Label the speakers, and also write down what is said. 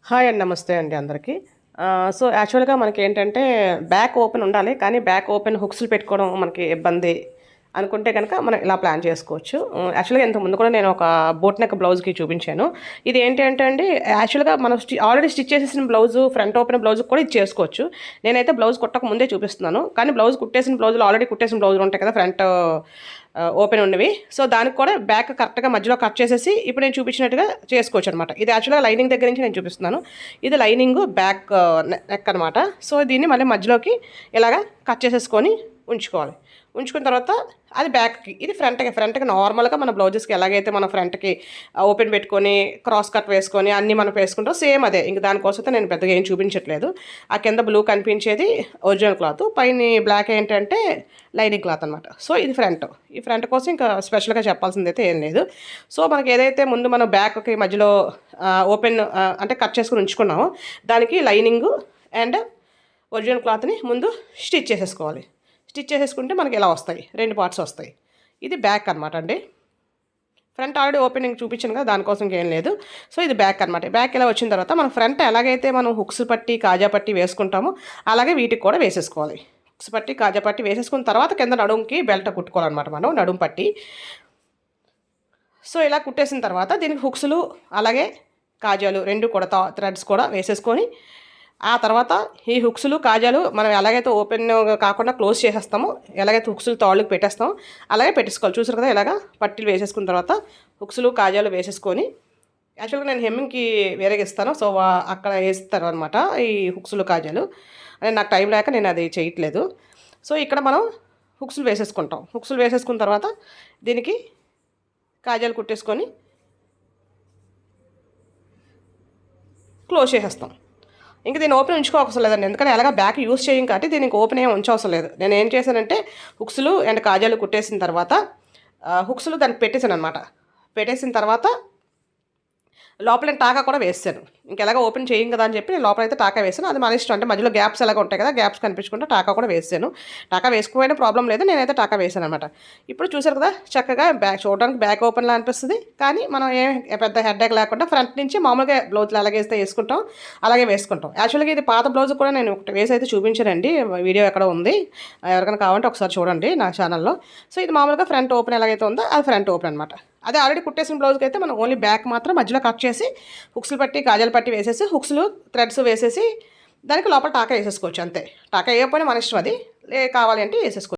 Speaker 1: Hi అండి. నమస్తే అండి అందరికీ. సో, యాక్చువల్‌గా మనకేంటంటే బ్యాక్ ఓపెన్ ఉండాలి. కానీ బ్యాక్ ఓపెన్ హుక్స్‌లు పెట్టుకోవడం మనకి ఇబ్బంది అనుకుంటే గనక మనం ఇలా ప్లాన్ చేసుకోవచ్చు. యాక్చువల్‌గా ఇంతకుముందు కూడా నేను ఒక బోట్ నెక్ బ్లౌజ్‌కి చూపించాను. ఇది ఏంటి అంటే అండి, యాక్చువల్‌గా మనం ఆల్రెడీ స్టిచ్ చేసేసిన బ్లౌజు, ఫ్రంట్ ఓపెన్ బ్లౌజ్‌కి కూడా ఇది చేసుకోవచ్చు. నేనైతే బ్లౌజ్ కుట్టక ముందే చూపిస్తున్నాను. కానీ బ్లౌజ్ కుట్టేసిన బ్లౌజులు, ఆల్రెడీ కుట్టేసిన బ్లౌజులు ఉంటాయి కదా, ఫ్రంట్ ఓపెన్ ఉన్నవి. సో, దానికి కూడా బ్యాక్ కరెక్ట్‌గా మధ్యలో కట్ చేసేసి ఇప్పుడు నేను చూపించినట్టుగా చేసుకోవచ్చు అనమాట. ఇది యాక్చువల్‌గా లైనింగ్ దగ్గర నుంచి నేను చూపిస్తున్నాను. ఇది లైనింగ్ బ్యాక్ నెక్ అనమాట. సో, దీన్ని మళ్ళీ మధ్యలోకి ఇలాగా కట్ చేసేసుకొని ఉంచుకోవాలి. ఉంచుకున్న తర్వాత అది బ్యాక్‌కి, ఇది ఫ్రంట్‌కి నార్మల్‌గా మన బ్లౌజెస్‌కి ఎలాగైతే మనం ఫ్రంట్‌కి ఓపెన్ పెట్టుకొని, క్రాస్ కట్ వేసుకొని అన్నీ మనం వేసుకుంటాం, సేమ్ అదే. ఇంక దానికోసం అయితే నేను పెద్దగా ఏం చూపించట్లేదు. ఆ కింద బ్లూ కనిపించేది ఒరిజినల్ క్లాత్, పైన బ్లాక్ ఏంటంటే లైనింగ్ క్లాత్ అనమాట. సో, ఇది ఫ్రంట్. ఈ ఫ్రంట్ కోసం ఇంకా స్పెషల్‌గా చెప్పాల్సిందైతే ఏం లేదు. సో, మనకి ఏదైతే ముందు మనం బ్యాక్‌కి మధ్యలో ఓపెన్ అంటే కట్ చేసుకొని ఉంచుకున్నామో, దానికి లైనింగు అండ్ ఒరిజినల్ క్లాత్‌ని ముందు స్టిచ్ చేసేసుకోవాలి. స్టిచ్ చేసేసుకుంటే మనకి ఇలా వస్తాయి, 2 పార్ట్స్ వస్తాయి. ఇది బ్యాక్ అనమాట అండి. ఫ్రంట్ ఆల్రెడీ ఓపెనింగ్ చూపించాను కదా, దానికోసం ఇంకేం లేదు. సో, ఇది బ్యాక్ అనమాట. బ్యాక్ ఇలా వచ్చిన తర్వాత మనం ఫ్రంట్ ఎలాగైతే మనం హుక్స్ పట్టి, కాజా పట్టి వేసుకుంటామో అలాగే వీటికి కూడా వేసేసుకోవాలి. హుక్స్ పట్టి, కాజా పట్టి వేసేసుకున్న తర్వాత కింద నడుముకి బెల్ట్ కుట్టుకోవాలన్నమాట మనం, నడుము పట్టి. సో, ఇలా కుట్టేసిన తర్వాత దీనికి హుక్స్లు అలాగే కాజాలు 2 కూడా థ్రెడ్స్ కూడా వేసేసుకొని, ఆ తర్వాత ఈ హుక్స్లు, కాజాలు మనం ఎలాగైతే ఓపెన్ కాకుండా క్లోజ్ చేసేస్తామో, ఎలాగైతే హుక్స్లు తాళ్ళకి పెట్టేస్తామో అలాగే పెట్టేసుకోవాలి. చూసారు కదా, ఇలాగా పట్టీలు వేసేసుకున్న తర్వాత హుక్స్లు, కాజాలు వేసేసుకొని, యాక్చువల్గా నేను హెమ్మింగ్కి వేరేగా ఇస్తాను. సో, అక్కడ వేస్తారు అనమాట ఈ హుక్స్లు, కాజాలు. అంటే నాకు టైం లేక నేను అది చేయట్లేదు. సో, ఇక్కడ మనం హుక్స్లు వేసేసుకుంటాం. హుక్స్లు వేసేసుకున్న తర్వాత దీనికి కాజాలు కుట్టేసుకొని క్లోజ్ చేసేస్తాం. ఇంక దీన్ని ఓపెన్ ఉంచుకోవసరం లేదండి, ఎందుకంటే ఎలాగ బ్యాక్ యూస్ చేయం కాబట్టి దీనికి ఓపెన్ ఏమి ఉంచవసరం లేదు. నేను ఏం చేశానంటే హుక్స్లు అండ్ కాజాలు కుట్టేసిన తర్వాత హుక్స్లు దానికి పెట్టేశాను అనమాట. పెట్టేసిన తర్వాత లోపల టాకా కూడా వేసాను. ఇంకెలాగ ఓపెన్ చేయం కదా అని చెప్పి నేను లోపలైతే టాకా వేసాను. అది మన ఇష్టం. అంటే మధ్యలో గ్యాప్స్ ఎలాగ ఉంటాయి కదా, గ్యాప్స్ కనిపించుకుంటే టాకా కూడా వేసాను. టాకా వేసుకోవడం ప్రాబ్లం లేదు, నేనైతే టాకా వేసాను అనమాట. ఇప్పుడు చూసారు కదా, చక్కగా బ్యాక్ చూడడానికి బ్యాక్ ఓపెన్లా అనిపిస్తుంది. కానీ మనం పెద్ద హెడ్ఏక్ లేకుండా ఫ్రంట్ నుంచి మామూలుగా బ్లౌజ్లు ఎలాగైతే వేసుకుంటాం అలాగే వేసుకుంటాం. యాక్చువల్గా ఇది పాత బ్లౌజ్ కూడా నేను ఒకటి వేసి అయితే చూపించానండి, వీడియో ఎక్కడ ఉంది, ఎవరికైనా కావాలంటే ఒకసారి చూడండి నా ఛానల్లో. సో, ఇది మామూలుగా ఫ్రంట్ ఓపెన్ ఎలాగైతే ఉందో అది ఫ్రంట్ ఓపెన్ అనమాట. అదే ఆల్రెడీ కుట్టేసిన బ్లౌజ్కి అయితే మనం ఓన్లీ బ్యాక్ మాత్రం మధ్యలో కట్ చేసి హుక్స్లు పట్టి, కాజాలు పట్టి వేసేసి, హుక్స్లు థ్రెడ్స్ వేసేసి దానికి లోపల టాకా వేసేసుకోవచ్చు అంతే. టాకా వేయకపోయినా మన ఇష్టం, అది కావాలి అంటే వేసేసుకోవచ్చు.